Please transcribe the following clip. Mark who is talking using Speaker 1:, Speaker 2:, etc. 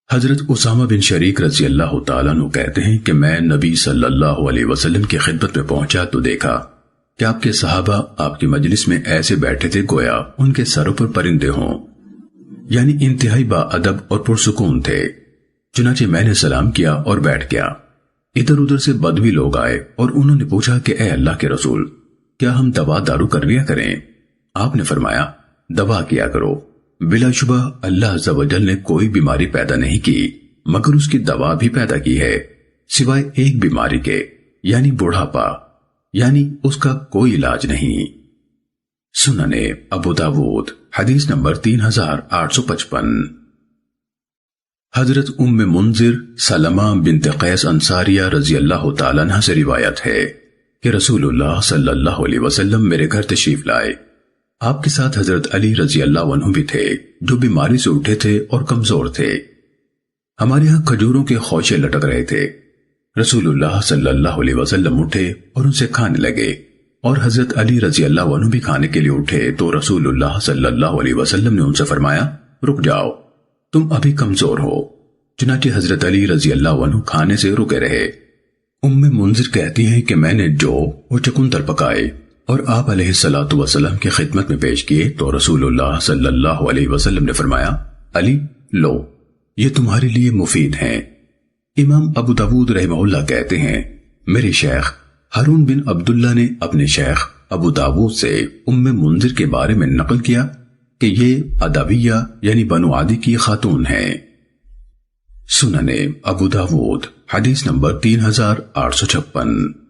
Speaker 1: حضرت اسامہ بن شریک رضی اللہ تعالیٰ عنہ کہتے ہیں کہ میں نبی صلی اللہ علیہ وسلم کی خدمت میں پہنچا تو دیکھا کہ آپ کے صحابہ آپ کی مجلس میں ایسے بیٹھے تھے گویا ان کے سروں پر پرندے ہوں، یعنی انتہائی با ادب اور پرسکون تھے۔ چنانچہ میں نے سلام کیا اور بیٹھ گیا۔ ادھر ادھر سے بدوی لوگ آئے اور انہوں نے پوچھا کہ اے اللہ کے رسول، کیا ہم دوا دارو کر لیا کریں؟ آپ نے فرمایا دوا کیا کرو، بلا شبہ اللہ عز و جل نے کوئی بیماری پیدا نہیں کی مگر اس کی دوا بھی پیدا کی ہے، سوائے ایک بیماری کے، یعنی بڑھاپا، یعنی اس کا کوئی علاج نہیں۔ سننے ابو داود حدیث نمبر 3855۔ حضرت ام منذر سلمہ بنت قیس انصاریہ رضی اللہ تعالیٰ عنہ سے روایت ہے کہ رسول اللہ صلی اللہ علیہ وسلم میرے گھر تشریف لائے۔ آپ کے ساتھ حضرت علی رضی اللہ عنہ بھی تھے جو بیماری سے اٹھے تھے اور کمزور تھے۔ ہمارے ہاں کھجوروں کے خوشے لٹک رہے تھے۔ رسول اللہ صلی اللہ علیہ وسلم اٹھے اور ان سے کھانے لگے، اور حضرت علی رضی اللہ عنہ بھی کھانے کے لیے اٹھے تو رسول اللہ صلی اللہ علیہ وسلم نے ان سے فرمایا رک جاؤ، تم ابھی کمزور ہو۔ چنانچہ حضرت علی رضی اللہ عنہ کھانے سے رکے رہے۔ ام منذر کہتی ہیں کہ میں نے جو وہ چکندر پکائے اور آپ علیہ الصلوۃ والسلام کی خدمت میں پیش کیے تو رسول اللہ صلی اللہ علیہ وسلم نے فرمایا علی لو، یہ تمہارے لیے مفید ہیں۔ امام ابو داود رحمہ اللہ کہتے ہیں میرے شیخ ہارون بن عبداللہ نے اپنے شیخ ابو داود سے ام منذر کے بارے میں نقل کیا کہ یہ ادویہ یعنی بنو عادی کی خاتون ہیں۔ سننے ابو داود حدیث نمبر 3856۔